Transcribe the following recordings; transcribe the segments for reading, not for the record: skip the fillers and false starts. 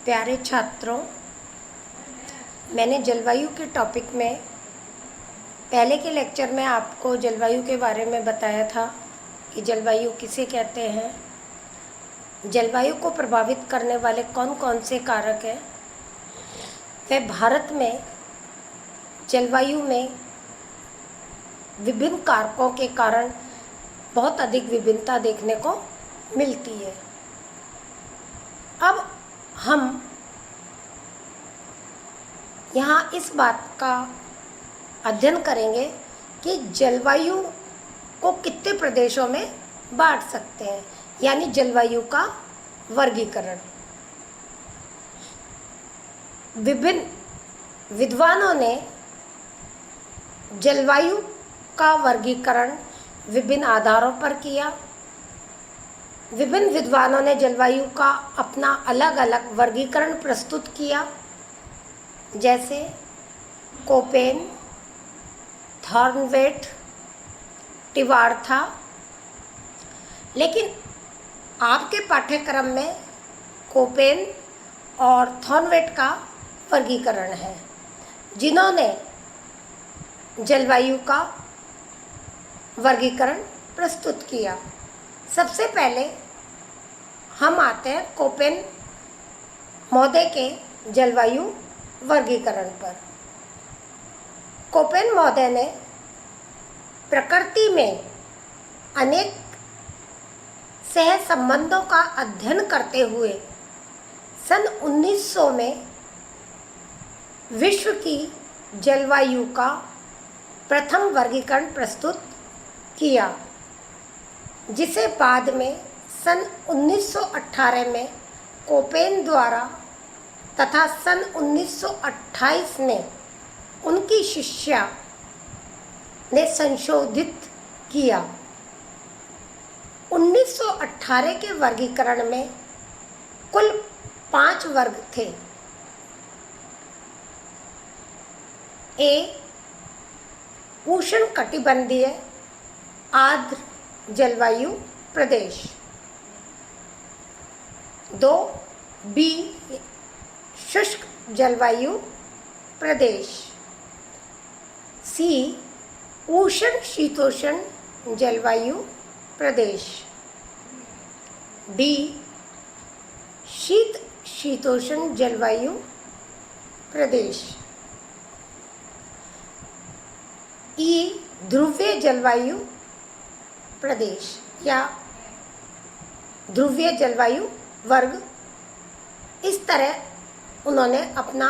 प्यारे छात्रों, मैंने जलवायु के टॉपिक में पहले के लेक्चर में आपको जलवायु के बारे में बताया था कि जलवायु किसे कहते हैं, जलवायु को प्रभावित करने वाले कौन कौन से कारक हैं। वह भारत में जलवायु में विभिन्न कारकों के कारण बहुत अधिक विभिन्नता देखने को मिलती है। अब हम यहाँ इस बात का अध्ययन करेंगे कि जलवायु को कितने प्रदेशों में बांट सकते हैं, यानी जलवायु का वर्गीकरण। विभिन्न विद्वानों ने जलवायु का वर्गीकरण विभिन्न आधारों पर किया। विभिन्न विद्वानों ने जलवायु का अपना अलग अलग वर्गीकरण प्रस्तुत किया, जैसे कोपेन, थॉर्नवेट, टिवार्था। लेकिन आपके पाठ्यक्रम में कोपेन और थॉर्नवेट का वर्गीकरण है, जिन्होंने जलवायु का वर्गीकरण प्रस्तुत किया। सबसे पहले हम आते हैं कोपेन महोदय के जलवायु वर्गीकरण पर। कोपेन महोदय ने प्रकृति में अनेक सहसंबंधों का अध्ययन करते हुए सन 1900 में विश्व की जलवायु का प्रथम वर्गीकरण प्रस्तुत किया, जिसे बाद में सन 1918 में कोपेन द्वारा तथा सन 1928 में उनकी शिष्या ने संशोधित किया। 1918 के वर्गीकरण में कुल 5 वर्ग थे। ए, उष्णकटिबंधीय आर्द्र जलवायु प्रदेश। 2, बी, शुष्क जलवायु प्रदेश। सी, उष्ण शीतोष्ण जलवायु प्रदेश। डी, शीत शीतोष्ण जलवायु प्रदेश। ई, ध्रुवीय जलवायु प्रदेश या ध्रुवीय जलवायु वर्ग। इस तरह उन्होंने अपना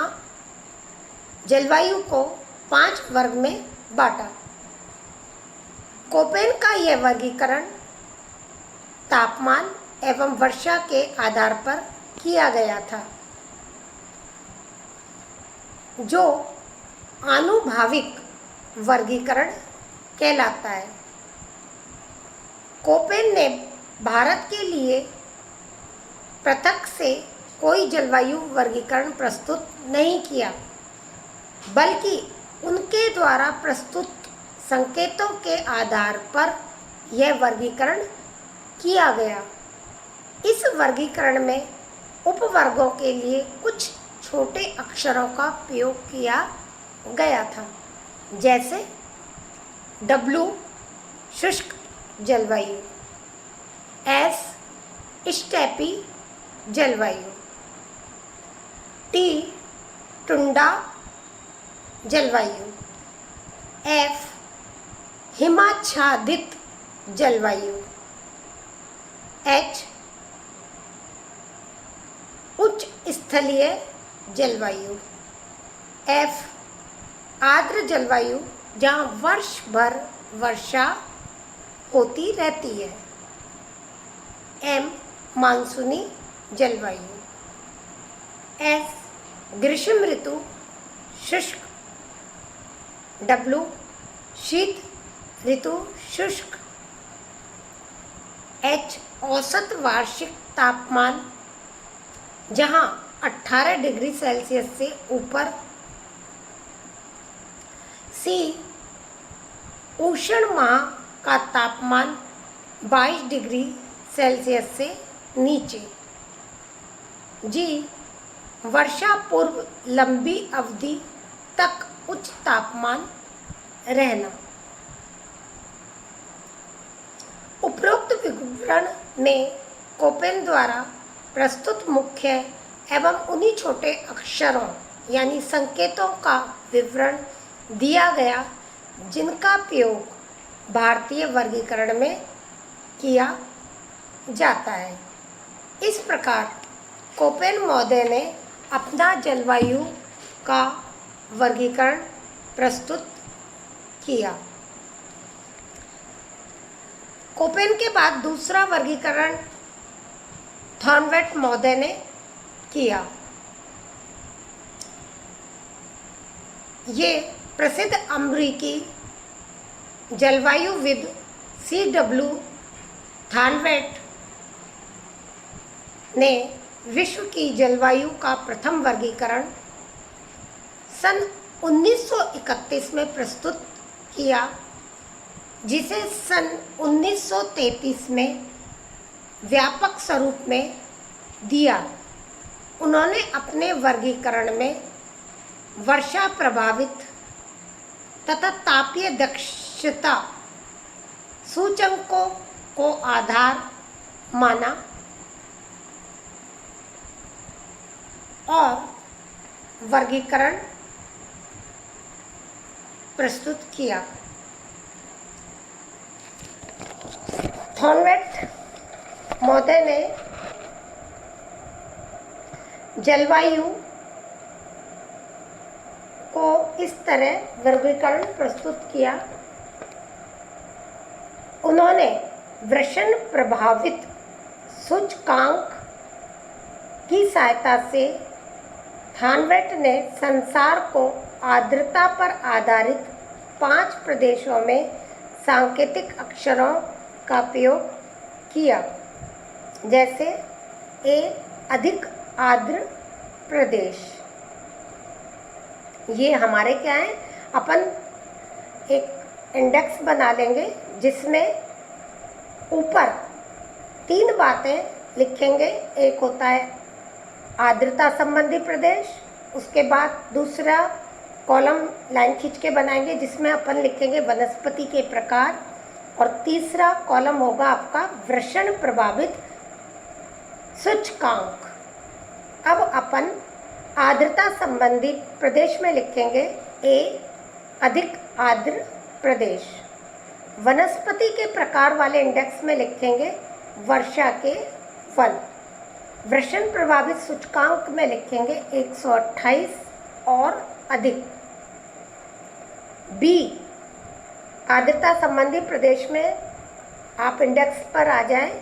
जलवायु को 5 वर्ग में बांटा। कोपेन का यह वर्गीकरण तापमान एवं वर्षा के आधार पर किया गया था, जो आनुभाविक वर्गीकरण कहलाता है। कोपेन ने भारत के लिए पृथक से कोई जलवायु वर्गीकरण प्रस्तुत नहीं किया, बल्कि उनके द्वारा प्रस्तुत संकेतों के आधार पर यह वर्गीकरण किया गया। इस वर्गीकरण में उपवर्गों के लिए कुछ छोटे अक्षरों का प्रयोग किया गया था, जैसे W, शुष्क जलवायु, S, स्टेपी जलवायु, T, टुंडा जलवायु, F, हिमाच्छादित जलवायु, H, उच्च स्थलीय जलवायु, F, आर्द्र जलवायु जहाँ वर्ष भर वर्षा होती रहती है, M, मानसूनी जलवायु, S, ग्रीष्म ऋतु शुष्क, W, शीत ऋतु शुष्क, H, औसत वार्षिक तापमान जहाँ 18 डिग्री सेल्सियस से ऊपर, C, उष्ण माह का तापमान 22 डिग्री सेल्सियस से नीचे। जी, वर्षा पूर्व लंबी अवधि तक उच्च तापमान रहना। उपरोक्त विवरण में कोपेन द्वारा प्रस्तुत मुख्य एवं उन्हीं छोटे अक्षरों यानी संकेतों का विवरण दिया गया जिनका प्रयोग भारतीय वर्गीकरण में किया जाता है। इस प्रकार कोपेन महोदय ने अपना जलवायु का वर्गीकरण प्रस्तुत किया। कोपेन के बाद दूसरा वर्गीकरण थॉर्नवेट महोदय ने किया। ये प्रसिद्ध अमेरिकी जलवायुविद C.W. थॉर्नवेट ने विश्व की जलवायु का प्रथम वर्गीकरण सन 1931 में प्रस्तुत किया, जिसे सन 1933 में व्यापक स्वरूप में दिया। उन्होंने अपने वर्गीकरण में वर्षा प्रभावित तथा तापीय दक्षता सूचकांकों को आधार माना और वर्गीकरण प्रस्तुत किया। थॉर्नवेट महोदय ने जलवायु को इस तरह वर्गीकरण प्रस्तुत किया। उन्होंने वृषण प्रभावित सूचकांक की सहायता से थॉर्नवेट ने संसार को आर्द्रता पर आधारित 5 प्रदेशों में सांकेतिक अक्षरों का प्रयोग किया, जैसे ए अधिक आर्द्र प्रदेश। ये हमारे क्या है, अपन एक इंडेक्स बना लेंगे जिसमें ऊपर 3 बातें लिखेंगे। एक होता है आर्द्रता संबंधी प्रदेश, उसके बाद दूसरा कॉलम लाइन खींच के बनाएंगे जिसमें अपन लिखेंगे वनस्पति के प्रकार, और तीसरा कॉलम होगा आपका वृषण प्रभावित सूचकांक। अब अपन आर्द्रता संबंधी प्रदेश में लिखेंगे ए अधिक आर्द्र प्रदेश। वनस्पति के प्रकार वाले इंडेक्स में लिखेंगे वर्षा के फल। वृषण प्रभावित सूचकांक में लिखेंगे 128 और अधिक। बी आर्द्रता संबंधी प्रदेश में आप इंडेक्स पर आ जाएं,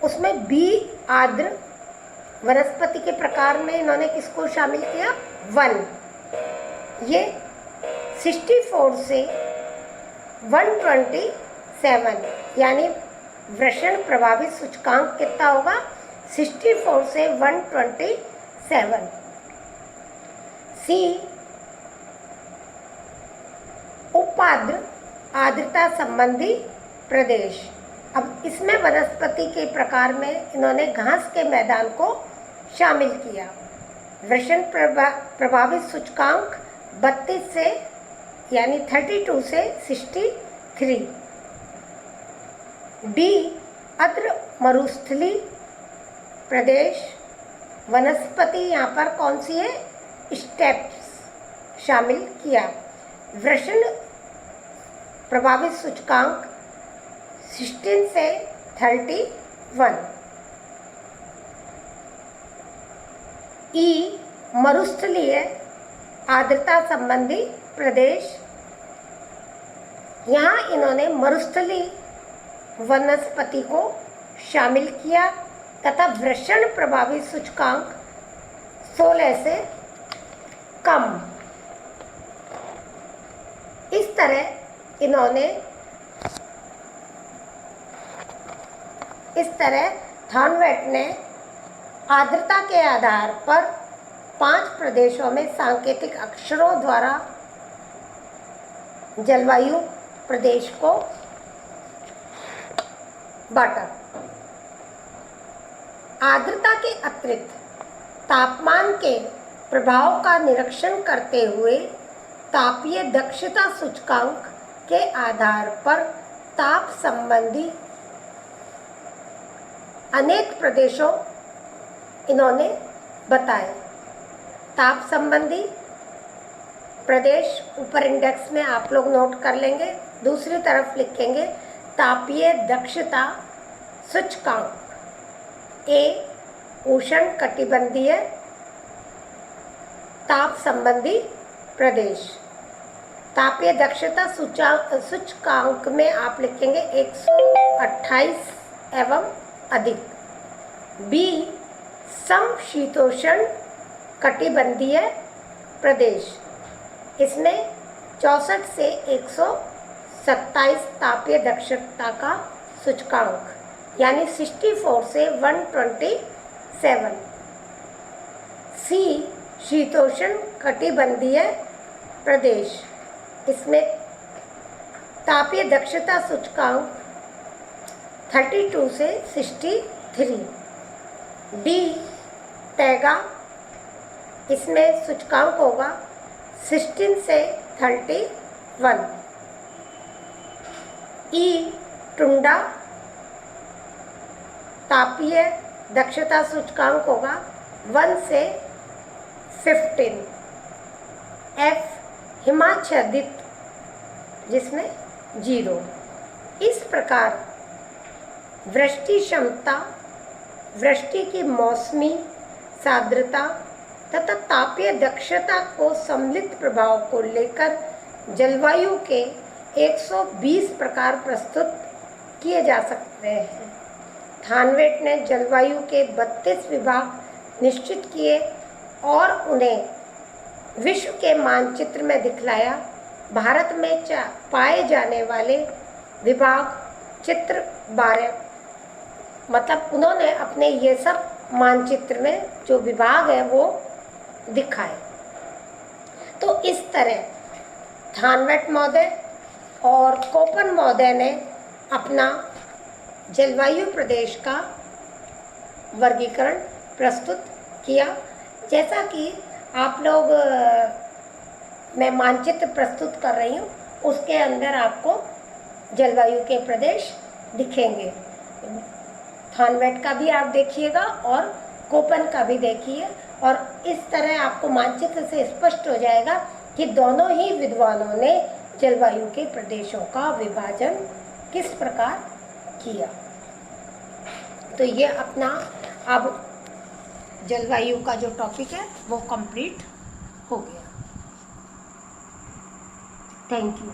उसमें बी आर्द्र। वनस्पति के प्रकार में इन्होंने किसको शामिल किया, वन। ये 64 से 127 यानी वृषण प्रभावित सूचकांक कितना होगा, 64 से 127। सी उपाद्र आर्द्रता संबंधी प्रदेश। अब इसमें वनस्पति के प्रकार में इन्होंने घास के मैदान को शामिल किया। वृषण प्रभावित सूचकांक 32 से यानी 32 से 63। डी आर्द्र मरुस्थली प्रदेश। वनस्पति यहाँ पर कौन सी है, स्टेप्स शामिल किया। वृषण प्रभावित सूचकांक 16 से 31। ई मरुस्थलीय आर्द्रता संबंधी प्रदेश। यहाँ इन्होंने मरुस्थली वनस्पति को शामिल किया तथा वृषण प्रभावित सूचकांक 16 से कम। इस तरह थॉर्नवेट ने आर्द्रता के आधार पर 5 प्रदेशों में सांकेतिक अक्षरों द्वारा जलवायु प्रदेश को बांटा। आर्द्रता के अतिरिक्त तापमान के प्रभाव का निरीक्षण करते हुए तापीय दक्षता सूचकांक के आधार पर ताप संबंधी अनेक प्रदेशों इन्होंने बताए। ताप संबंधी प्रदेश ऊपर इंडेक्स में आप लोग नोट कर लेंगे, दूसरी तरफ लिखेंगे तापीय दक्षता सूचकांक। ए उष्ण कटिबंधीय ताप संबंधी प्रदेश। तापीय दक्षता सूचकांक में आप लिखेंगे 128 एवं अधिक। बी समशीतोष्ण कटिबंधीय प्रदेश, इसमें 64 से 127 तापीय दक्षता का सूचकांक यानी 64 से 127। सी शीतोष्ण कटिबंधीय प्रदेश, इसमें तापीय दक्षता सूचकांक 32 से 63। डी तैगा, इसमें सूचकांक होगा 16 से 31। ई टुंडा, तापीय दक्षता सूचकांक होगा 1 से 15। एफ हिमाच्छादित, जिसमें 0। इस प्रकार वृष्टि क्षमता, वृष्टि की मौसमी साद्रता तथा तापीय दक्षता को सम्मिलित प्रभाव को लेकर जलवायु के 120 प्रकार प्रस्तुत किए जा सकते हैं। थानवेट ने जलवायु के 32 विभाग निश्चित किए और उन्हें विश्व के मानचित्र में दिखलाया। भारत में पाए जाने वाले विभाग चित्र 12, मतलब उन्होंने अपने ये सब मानचित्र में जो विभाग है वो दिखाए। तो इस तरह थानवेट महोदय और कोपन महोदय ने अपना जलवायु प्रदेश का वर्गीकरण प्रस्तुत किया। जैसा कि आप लोग मैं मानचित्र प्रस्तुत कर रही हूँ, उसके अंदर आपको जलवायु के प्रदेश दिखेंगे। थानवेट का भी आप देखिएगा और कोपन का भी देखिए, और इस तरह आपको मानचित्र से स्पष्ट हो जाएगा कि दोनों ही विद्वानों ने जलवायु के प्रदेशों का विभाजन किस प्रकार किया। तो ये अपना अब जलवायु का जो टॉपिक है वो कंप्लीट हो गया। Thank you.